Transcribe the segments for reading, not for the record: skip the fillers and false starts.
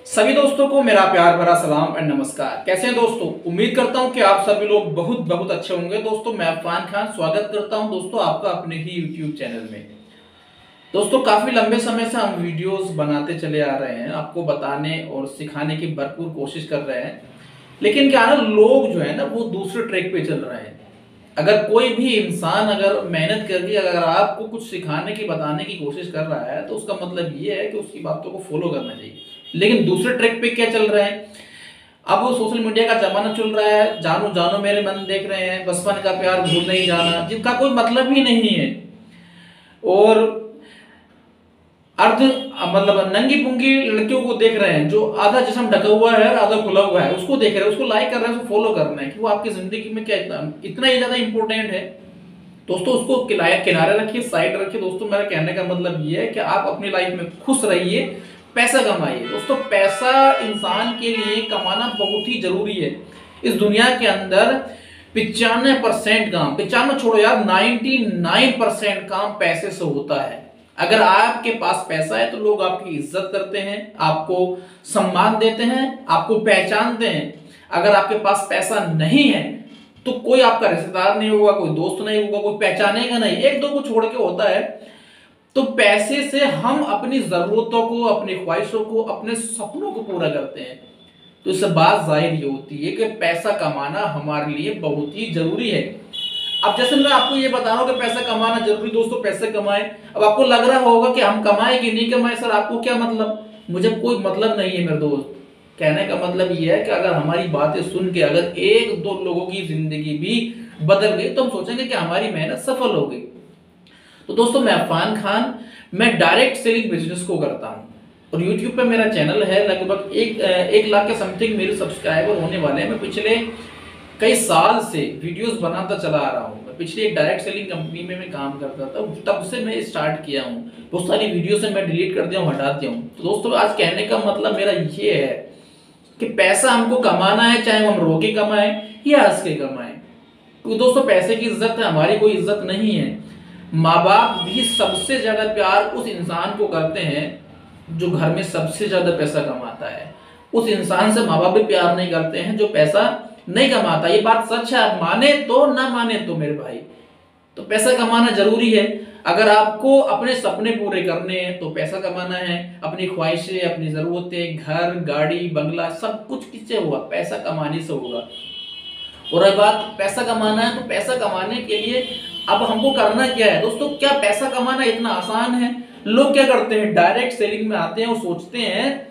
सभी दोस्तों को मेरा प्यार भरा सलाम एंड नमस्कार। कैसे हैं दोस्तों? उम्मीद करता हूं कि आप सभी लोग बहुत बहुत अच्छे होंगे। दोस्तों मैं अफान खान स्वागत करता हूं दोस्तों आपका अपने ही यूट्यूब चैनल में। दोस्तों काफी लंबे समय से हम वीडियोस बनाते चले आ रहे हैं, आपको बताने और सिखाने की भरपूर कोशिश कर रहे हैं, लेकिन क्या है ना, लोग जो है ना वो दूसरे ट्रैक पे चल रहे हैं। अगर कोई भी इंसान अगर मेहनत करके अगर आपको कुछ सिखाने की बताने की कोशिश कर रहा है तो उसका मतलब ये है कि उसकी बातों को फॉलो करना चाहिए। लेकिन दूसरे ट्रैक पे क्या चल रहा है, अब वो सोशल मीडिया का जमाना चल रहा है, जानो जानो मेरे मन देख रहे हैं, बचपन का प्यार भूल नहीं जाना, जिनका कोई मतलब ही नहीं है। और अर्ध मतलब नंगी पुंगी लड़कियों को देख रहे हैं, जो आधा जिस्म ढका हुआ है और आधा खुला हुआ है, उसको देख रहे हैं, उसको लाइक कर रहे हैं, उसको फॉलो कर रहे हैं कि वो आपकी जिंदगी में क्या इतना इतना ही ज्यादा इंपॉर्टेंट है। दोस्तों उसको किनारे रखिए, साइड रखिए। दोस्तों मेरा कहने का मतलब ये है कि आप अपनी लाइफ में खुश रहिए, पैसा कमाइए। दोस्तों पैसा इंसान के लिए कमाना बहुत ही जरूरी है। इस दुनिया के अंदर 95% काम, 95 छोड़ो यार, 99% काम पैसे से होता है। अगर आपके पास पैसा है तो लोग आपकी इज्जत करते हैं, आपको सम्मान देते हैं, आपको पहचानते हैं। अगर आपके पास पैसा नहीं है तो कोई आपका रिश्तेदार नहीं होगा, कोई दोस्त नहीं होगा, कोई पहचानेगा नहीं, एक दो को छोड़ के होता है। तो पैसे से हम अपनी जरूरतों को, अपनी ख्वाहिशों को, अपने सपनों को पूरा करते हैं। तो इससे बात जाहिर ये होती है कि पैसा कमाना हमारे लिए बहुत ही जरूरी है। अब जैसे मैं आपको ये बता रहा हूं कि पैसा कमाना जरूरी, दोस्तों पैसे कमाएं। अब आपको लग रहा होगा कि हम कमाएं कि नहीं कमाएं, सर आपको क्या मतलब? मुझे कोई मतलब नहीं है मेरे दोस्त। कहने का मतलब ये है कि अगर हमारी बातें सुन के अगर एक दो लोगों की जिंदगी भी बदल गई तो हम सोचेंगे कि हमारी मेहनत सफल हो गई। तो दोस्तों मैं अफान खान, मैं डायरेक्ट सेलिंग बिजनेस को करता हूं और यूट्यूब पे मेरा चैनल है। लगभग एक लाख के समथिंग मेरे सब्सक्राइबर होने वाले हैं। मैं पिछले कई साल से वीडियोस बनाता चला आ रहा हूँ। मैं पिछले एक डायरेक्ट सेलिंग कंपनी में मैं काम करता था, तब से मैं स्टार्ट किया हूँ। बहुत सारी वीडियो से मैं डिलीट कर दिया हूँ, हटा दिया हूँ। तो दोस्तों आज कहने का मतलब मेरा ये है कि पैसा हमको कमाना है, चाहे हम रो के कमाएं या हंस के कमाएं। तो दोस्तों पैसे की इज्जत है, हमारी कोई इज्जत नहीं है। माँ बाप भी सबसे ज्यादा प्यार उस इंसान को करते हैं जो घर में सबसे ज्यादा पैसा कमाता है। उस इंसान से माँ बाप भी प्यार नहीं करते हैं जो पैसा नहीं कमाता। ये बात सच है, आप माने तो ना माने तो मेरे भाई। तो पैसा कमाना जरूरी है। अगर आपको अपने सपने पूरे करने हैं तो पैसा कमाना है। अपनी ख्वाहिशें, अपनी जरूरतें, घर, गाड़ी, बंगला, सब कुछ किससे होगा? पैसा कमाने से होगा। और अगर बात पैसा कमाना है तो पैसा कमाने के लिए अब हमको करना क्या है दोस्तों? क्या पैसा कमाना इतना आसान है? लोग क्या करते हैं, डायरेक्ट सेलिंग में आते हैं और सोचते हैं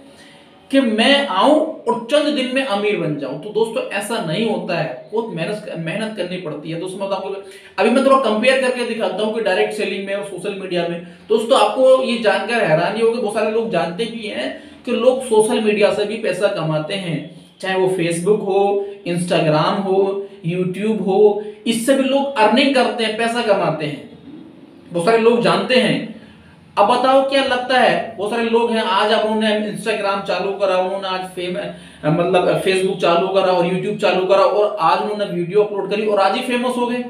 कि मैं आऊं और चंद दिन में अमीर बन जाऊं। तो दोस्तों ऐसा नहीं होता है, बहुत मेहनत करनी पड़ती है। दोस्तों मैं आपको अभी मैं थोड़ा कंपेयर करके दिखाता हूं कि डायरेक्ट सेलिंग में और सोशल मीडिया में। दोस्तों आपको ये जानकर हैरानी होगी, बहुत सारे लोग जानते भी हैं कि लोग सोशल मीडिया से भी पैसा कमाते हैं। चाहे वो फेसबुक हो, इंस्टाग्राम हो, यूट्यूब हो, इससे भी लोग अर्निंग करते हैं, पैसा कमाते हैं। बहुत सारे लोग जानते हैं। अब बताओ क्या लगता है? बहुत सारे लोग हैं, आज अब उन्होंने इंस्टाग्राम चालू करा, उन्होंने आज मतलब फेसबुक चालू करा और यूट्यूब चालू करा और आज उन्होंने वीडियो अपलोड करी और आज ही फेमस हो गए।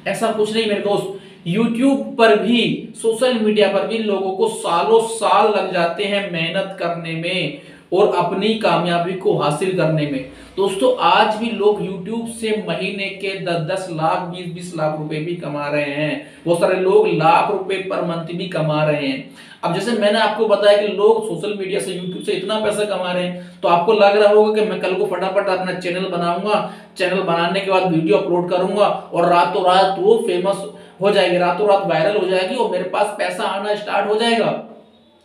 ऐसा कुछ नहीं मेरे दोस्त। यूट्यूब पर भी, सोशल मीडिया पर भी लोगों को सालों साल लग जाते हैं मेहनत करने में और अपनी कामयाबी को हासिल करने में। दोस्तों आज भी लोग YouTube से महीने के 10-10 लाख, 20-20 लाख रुपए भी कमा रहे हैं। बहुत सारे लोग लाख रुपए पर मंथ भी कमा रहे हैं। अब जैसे मैंने आपको बताया कि लोग सोशल मीडिया से, YouTube से इतना पैसा कमा रहे हैं, तो आपको लग रहा होगा कि मैं कल को फटाफट अपना चैनल बनाऊंगा, चैनल बनाने के बाद वीडियो अपलोड करूंगा और रातों रात वो फेमस हो जाएगी, रातों रात वायरल हो जाएगी और मेरे पास पैसा आना स्टार्ट हो जाएगा।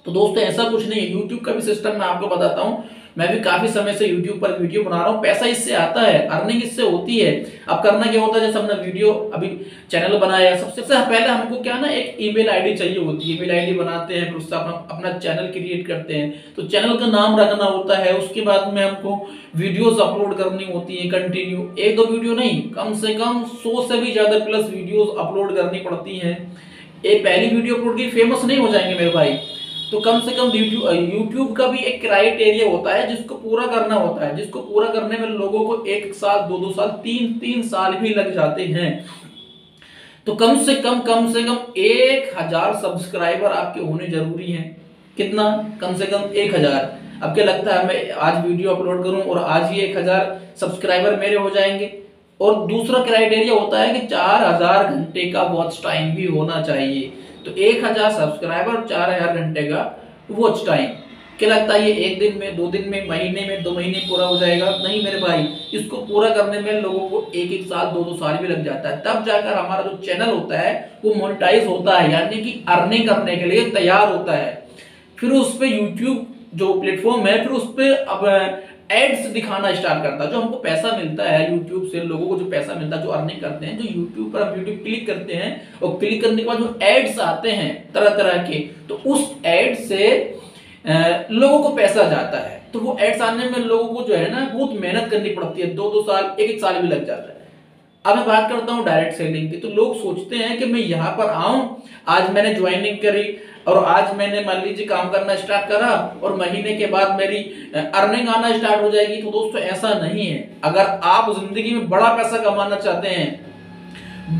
तो दोस्तों ऐसा कुछ नहीं है। यूट्यूब का भी सिस्टम मैं आपको बताता हूं। मैं भी काफी समय से यूट्यूब पर वीडियो बना रहा हूं, पैसा इससे आता है, अर्निंग इससे होती है। अब करना क्या होता है, जैसे हमने वीडियो अभी चैनल बनाया, सबसे पहले हमको क्या ना, एक ईमेल आईडी चाहिए होती है। ईमेल आईडी बनाते हैं, फिर उससे अपना चैनल क्रिएट करते हैं, तो चैनल का नाम रखना होता है। उसके बाद में हमको वीडियोस अपलोड करनी होती है कंटिन्यू, एक दो वीडियो नहीं, कम से कम 100 से भी ज्यादा प्लस वीडियोस अपलोड करनी पड़ती है। एक पहली वीडियो अपलोड की फेमस नहीं हो जाएंगे मेरे भाई। तो कम से कम यूट्यूब का भी एक क्राइटेरिया होता है जिसको पूरा करना होता है, जिसको पूरा करने में लोगों को 1 साल, 2-2 साल, 3-3 साल भी लग जाते हैं। तो कम से कम 1000 सब्सक्राइबर आपके होने जरूरी हैं। कितना? कम से कम 1000। अब क्या लगता है मैं आज वीडियो अपलोड करूं और आज ही 1000 सब्सक्राइबर मेरे हो जाएंगे? और दूसरा क्राइटेरिया होता है कि 4000 घंटे का वॉच टाइम भी होना चाहिए। तो 1000 सब्सक्राइबर और 4000 घंटे का वॉच टाइम, क्या लगता है ये एक दिन में, 2 दिन में, महीने में, 2 महीने पूरा हो जाएगा? नहीं मेरे भाई, इसको पूरा करने में लोगों को 1-1 साल, 2-2 साल भी लग जाता है। तब जाकर हमारा जो चैनल होता है वो मोनेटाइज होता है, यानी कि अर्निंग करने के लिए तैयार होता है। फिर उस पे यूट्यूब जो प्लेटफॉर्म है, फिर उस पे अब एड्स दिखाना स्टार्ट करता है। जो हमको पैसा मिलता है यूट्यूब से, लोगों को जो पैसा मिलता है, जो अर्निंग करते हैं, जो यूट्यूब पर हम वीडियो क्लिक करते हैं और क्लिक करने के बाद जो एड्स आते हैं तरह तरह के, तो उस एड से लोगों को पैसा जाता है। तो वो एड्स आने में लोगों को जो है ना बहुत मेहनत करनी पड़ती है, 2-2 साल, 1-1 साल भी लग जाता है। अब मैं बात करता हूँ डायरेक्ट सेलिंग की। तो लोग सोचते हैं कि मैं यहाँ पर आऊं, आज मैंने ज्वाइनिंग करी और आज मैंने मान लीजिए काम करना स्टार्ट करा और महीने के बाद मेरी अर्निंग आना स्टार्ट हो जाएगी। तो दोस्तों ऐसा नहीं है। अगर आप जिंदगी में बड़ा पैसा कमाना चाहते हैं,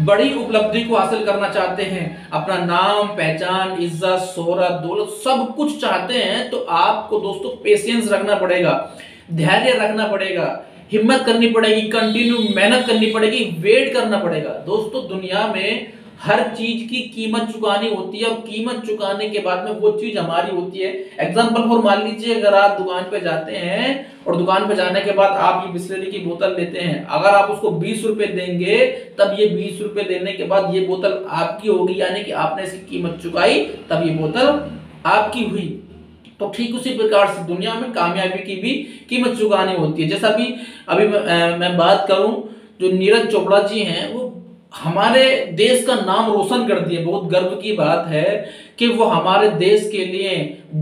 बड़ी उपलब्धि को हासिल करना चाहते हैं, अपना नाम, पहचान, इज्जत, शोहरत, दौलत सब कुछ चाहते हैं, तो आपको दोस्तों पेशेंस रखना पड़ेगा, धैर्य रखना पड़ेगा, हिम्मत करनी पड़ेगी, कंटिन्यू मेहनत करनी पड़ेगी, वेट करना पड़ेगा। दोस्तों दुनिया में हर चीज की कीमत चुकानी होती है और कीमत चुकाने के बाद में वो चीज हमारी होती है। एग्जांपल फॉर मान लीजिए, अगर आप दुकान पे जाते हैं और दुकान पे जाने के बाद आप ये बिस्लरी की बोतल लेते हैं, अगर आप उसको 20 रुपए देंगे, तब ये 20 रुपए देने के बाद ये बोतल आपकी होगी, यानी कि आपने इसकी कीमत चुकाई, तब ये बोतल आपकी हुई। तो ठीक उसी प्रकार से दुनिया में कामयाबी की भी कीमत चुकानी होती है। जैसा अभी मैं बात करूं, जो नीरज चोपड़ा जी हैं, वो हमारे देश का नाम रोशन कर दिए। बहुत गर्व की बात है कि वो हमारे देश के लिए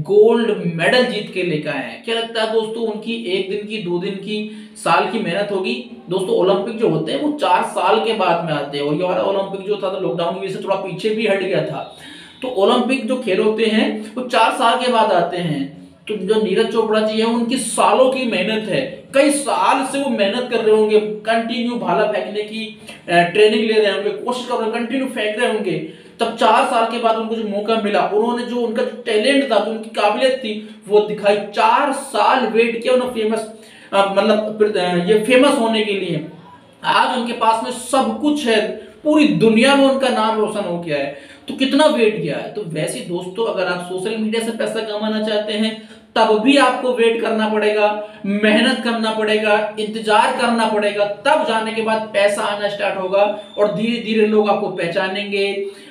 गोल्ड मेडल जीत के लेकर आए हैं। क्या लगता है दोस्तों, उनकी 1 दिन की, 2 दिन की, साल की मेहनत होगी? दोस्तों ओलंपिक जो होते हैं वो 4 साल के बाद में आते हैं, और ये वाला ओलंपिक जो था तो लॉकडाउन की वजह से थोड़ा पीछे भी हट गया था। तो ओलंपिक जो खेल होते हैं वो 4 साल के बाद आते हैं। तो जो नीरज चोपड़ा जी है, उनकी सालों की मेहनत है, कई साल से वो मेहनत कर रहे होंगे, कंटिन्यू भाला फेंकने की ट्रेनिंग ले रहे होंगे, कोशिश कर रहे होंगे, कंटिन्यू फेंक रहे होंगे। तब 4 साल के बाद उनको जो मौका मिला, उन्होंने जो उनका जो टैलेंट था, जो उनकी काबिलियत थी, वो दिखाई। 4 साल वेट किया उन्होंने मतलब ये फेमस होने के लिए। आज उनके पास में सब कुछ है, पूरी दुनिया में उनका नाम रोशन हो गया है। तो कितना वेट किया है। तो वैसे दोस्तों, अगर आप सोशल मीडिया से पैसा कमाना चाहते हैं, तब भी आपको वेट करना पड़ेगा, मेहनत करना पड़ेगा, इंतजार करना पड़ेगा। तब जाने के बाद पैसा आना स्टार्ट होगा और धीरे धीरे लोग आपको पहचानेंगे,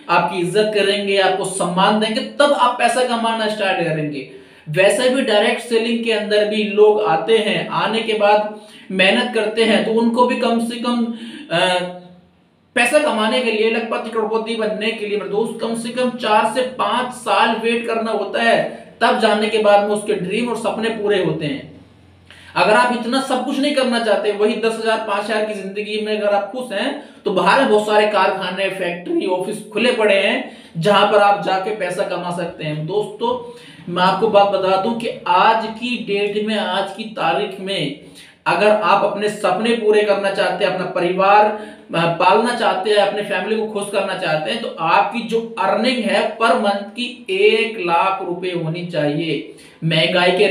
आपकी इज्जत करेंगे, आपको सम्मान देंगे, तब आप पैसा कमाना स्टार्ट करेंगे। वैसे भी डायरेक्ट सेलिंग के अंदर भी लोग आते हैं, आने के बाद मेहनत करते हैं, तो उनको भी कम से कम पैसा कमाने के लिए, लखपति करोड़पति बनने के लिए दोस्त, कम से कम 4 से 5 साल वेट करना होता है। तब जाने के बाद में उसके ड्रीम और सपने पूरे होते हैं। अगर आप इतना सब कुछ नहीं करना चाहते, वही 10,000 5,000 की जिंदगी में अगर आप खुश हैं, तो बाहर बहुत सारे कारखाने, फैक्ट्री, ऑफिस खुले पड़े हैं, जहां पर आप जाके पैसा कमा सकते हैं। दोस्तों मैं आपको बात बता दूं कि आज की डेट में, आज की तारीख में, अगर आप अपने सपने पूरे करना चाहते हैं, अपना परिवार पालना चाहते हैं, अपने फैमिली को खुश करना चाहते हैं, तो आपकी जो अर्निंग है पर मंथ की 1 लाख रुपए होनी चाहिए, महंगाई के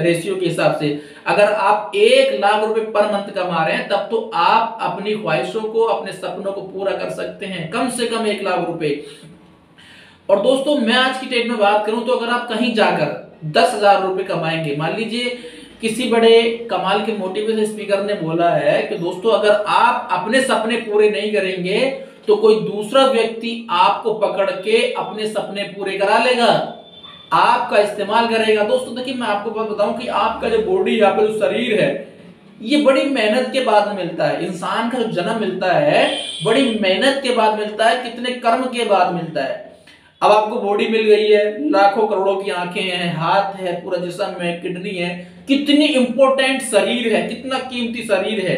रेशियो के हिसाब से। अगर आप 1 लाख रुपए पर मंथ कमा रहे हैं, तब तो आप अपनी ख्वाहिशों को, अपने सपनों को पूरा कर सकते हैं, कम से कम 1 लाख रुपए। और दोस्तों मैं आज की डेट में बात करूं, तो अगर आप कहीं जाकर 10,000 रुपए कमाएंगे, मान लीजिए किसी बड़े कमाल के मोटिवेशन स्पीकर ने बोला है कि दोस्तों अगर आप अपने सपने पूरे नहीं करेंगे, तो कोई दूसरा व्यक्ति आपको पकड़ के अपने सपने पूरे करा लेगा, आपका इस्तेमाल करेगा। दोस्तों देखिए, मैं आपको बात बताऊं कि आपका जो बॉडी है, आपका जो शरीर है, ये बड़ी मेहनत के बाद में मिलता है। इंसान का जो जन्म मिलता है, बड़ी मेहनत के बाद मिलता है, कितने कर्म के बाद मिलता है। अब आपको बॉडी मिल गई है, लाखों करोड़ों की आंखें हैं, हाथ है, पूरा जिस्म है, किडनी है, कितनी इंपॉर्टेंट शरीर है, कितना कीमती शरीर है,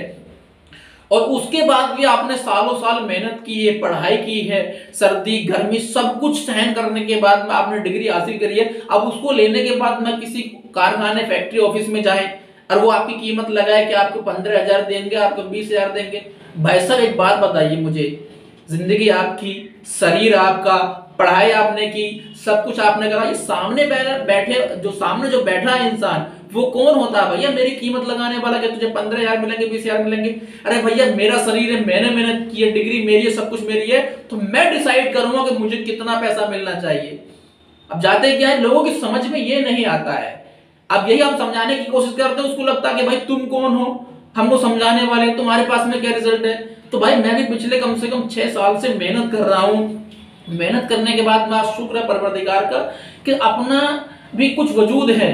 और उसके बाद भी आपने सालों साल मेहनत की है, पढ़ाई की है, सर्दी गर्मी सब कुछ सहन करने के बाद में आपने डिग्री हासिल करी है। अब उसको लेने के बाद में किसी कारखाने, फैक्ट्री, ऑफिस में जाए और वो आपकी कीमत लगाए कि आपको 15,000 देंगे, आपको 20,000 देंगे। भाई साहब एक बात बताइए मुझे, जिंदगी आपकी, शरीर आपका, पढ़ाई आपने की, सब कुछ आपने करा, ये सामने सामने जो बैठा है इंसान, वो कौन होता है भैया मेरी कीमत लगाने वाला? कि तुझे 15,000 मिलेंगे, 20,000 मिलेंगे? अरे भैया मेरा शरीर है, मैंने मेहनत की है, डिग्री मेरी है, सब कुछ मेरी है, तो मैं डिसाइड करूंगा कि मुझे कितना पैसा मिलना चाहिए। अब जाते क्या है, लोगों की समझ में ये नहीं आता है। अब यही हम समझाने की कोशिश करते हैं, उसको लगता है कि भाई तुम कौन हो हमको समझाने वाले, तुम्हारे पास में क्या रिजल्ट है? तो भाई मैं भी पिछले कम से कम 6 साल से मेहनत कर रहा हूं। मेहनत करने के बाद मैं शुक्र है परवरदिगार का कि अपना भी कुछ वजूद है।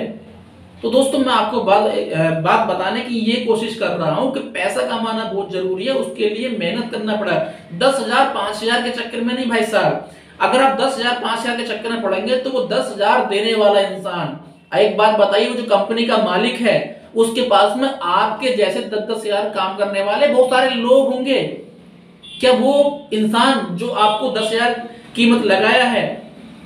तो दोस्तों मैं आपको बात बताने की ये कोशिश कर रहा हूं कि पैसा कमाना बहुत जरूरी है, उसके लिए मेहनत करना पड़ा। 10,000 5,000 के चक्कर में नहीं भाई साहब। अगर आप 10,000 5,000 के चक्कर में पड़ेंगे तो वो 10,000 देने वाला इंसान, एक बात बताइए, वो जो कंपनी का मालिक है उसके पास में आपके जैसे 10,000 काम करने वाले बहुत सारे लोग होंगे। क्या वो इंसान जो आपको 10,000 कीमत लगाया है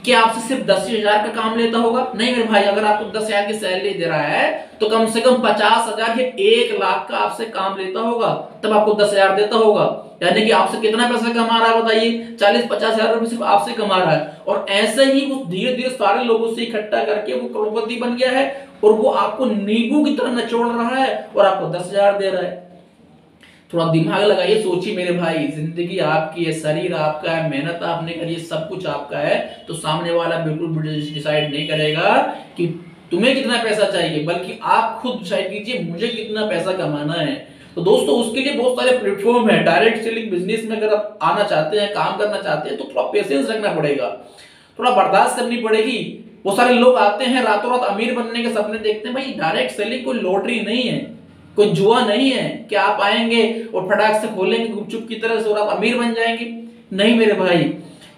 कि आपसे सिर्फ 10,000 का काम लेता होगा? नहीं मेरे भाई, अगर आपको 10,000 की सैलरी दे रहा है तो कम से कम 50,000 या 1,00,000 का आपसे काम लेता होगा, तब आपको 10,000 देता होगा। यानी कि आपसे कितना पैसा कमा रहा है बताइए? 40-50,000 रुपए सिर्फ आपसे कमा रहा है। और ऐसे ही वो धीरे धीरे सारे लोगों से इकट्ठा करके वो करोड़पति बन गया है, और वो आपको नींबू की तरह निचोड़ रहा है और आपको 10,000 दे रहा है। थोड़ा दिमाग लगाइए, सोचिए मेरे भाई, जिंदगी आपकी है, शरीर आपका है, मेहनत आपने करी है, सब कुछ आपका है। तो सामने वाला बिल्कुल डिसाइड नहीं करेगा कि तुम्हें कितना पैसा चाहिए, बल्कि आप खुद डिसाइड कीजिए मुझे कितना पैसा कमाना है। तो दोस्तों उसके लिए बहुत सारे प्लेटफॉर्म है। डायरेक्ट सेलिंग बिजनेस में अगर आप आना चाहते हैं, काम करना चाहते हैं, तो थोड़ा पेशेंस रखना पड़ेगा, थोड़ा बर्दाश्त करनी पड़ेगी। वो सारे लोग आते हैं रातों रात अमीर बनने के सपने देखते हैं। भाई डायरेक्ट सेलिंग कोई लॉटरी नहीं है, कोई जुआ नहीं है कि आप आएंगे और फटाक से खोलेंगे गुपचुप की तरह से और आप अमीर बन जाएंगे। नहीं मेरे भाई,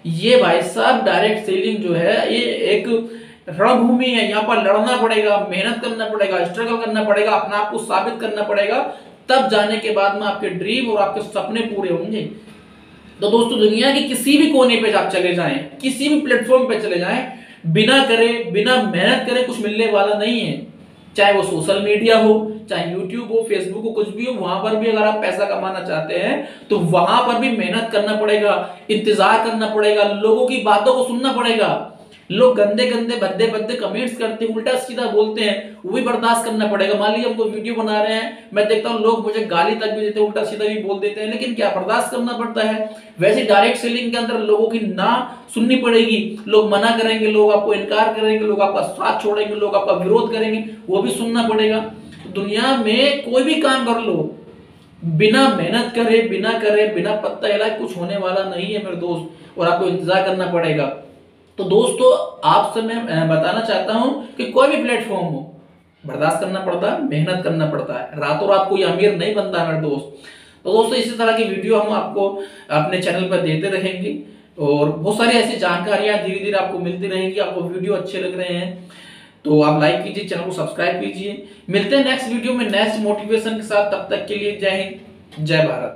ये भाई साहब डायरेक्ट सेलिंग जो है ये एक रणभूमि है। यहाँ पर लड़ना पड़ेगा, मेहनत करना पड़ेगा, स्ट्रगल करना पड़ेगा, अपना आप को साबित करना पड़ेगा, तब जाने के बाद में आपके ड्रीम और आपके सपने पूरे होंगे। तो दोस्तों दुनिया के किसी भी कोने पे आप चले जाएं, किसी भी प्लेटफॉर्म पे चले जाएं, बिना करे बिना मेहनत करे कुछ मिलने वाला नहीं है। चाहे वो सोशल मीडिया हो, चाहे यूट्यूब हो, फेसबुक हो, कुछ भी हो, वहां पर भी अगर आप पैसा कमाना चाहते हैं तो वहां पर भी मेहनत करना पड़ेगा, इंतजार करना पड़ेगा, लोगों की बातों को सुनना पड़ेगा। लोग गंदे गंदे भद्दे भद्दे कमेंट्स करते हैं, उल्टा सीधा बोलते हैं, वो भी बर्दाश्त करना पड़ेगा। मान लीजिए हम कोई वीडियो बना रहे हैं, मैं देखता हूँ लोग मुझे गाली तक भी देते हैं, उल्टा सीधा भी बोल देते हैं, लेकिन क्या बर्दाश्त करना पड़ता है। वैसे डायरेक्ट सेलिंग के अंदर लोगों की ना सुननी पड़ेगी, लोग मना करेंगे, लोग आपको इनकार करेंगे, लोग आपका साथ छोड़ेंगे, लोग आपका विरोध करेंगे, वो भी सुनना पड़ेगा। दुनिया में कोई भी काम कर लो, बिना मेहनत करे बिना पत्ता हिलाए कुछ होने वाला नहीं है मेरे दोस्त, और आपको इंतजार करना पड़ेगा। तो दोस्तों आपसे मैं बताना चाहता हूं कि कोई भी प्लेटफॉर्म हो, बर्दाश्त करना पड़ता है, मेहनत करना पड़ता है, रातों रात कोई अमीर नहीं बनता मेरे दोस्त। तो दोस्तों इसी तरह की वीडियो हम आपको अपने चैनल पर देते रहेंगे, और बहुत सारी ऐसी जानकारियां धीरे धीरे आपको मिलती रहेंगी। आपको वीडियो अच्छे लग रहे हैं तो आप लाइक कीजिए, चैनल को सब्सक्राइब कीजिए। मिलते हैं नेक्स्ट वीडियो में नेक्स्ट मोटिवेशन के साथ, तब तक के लिए जय हिंद, जय भारत।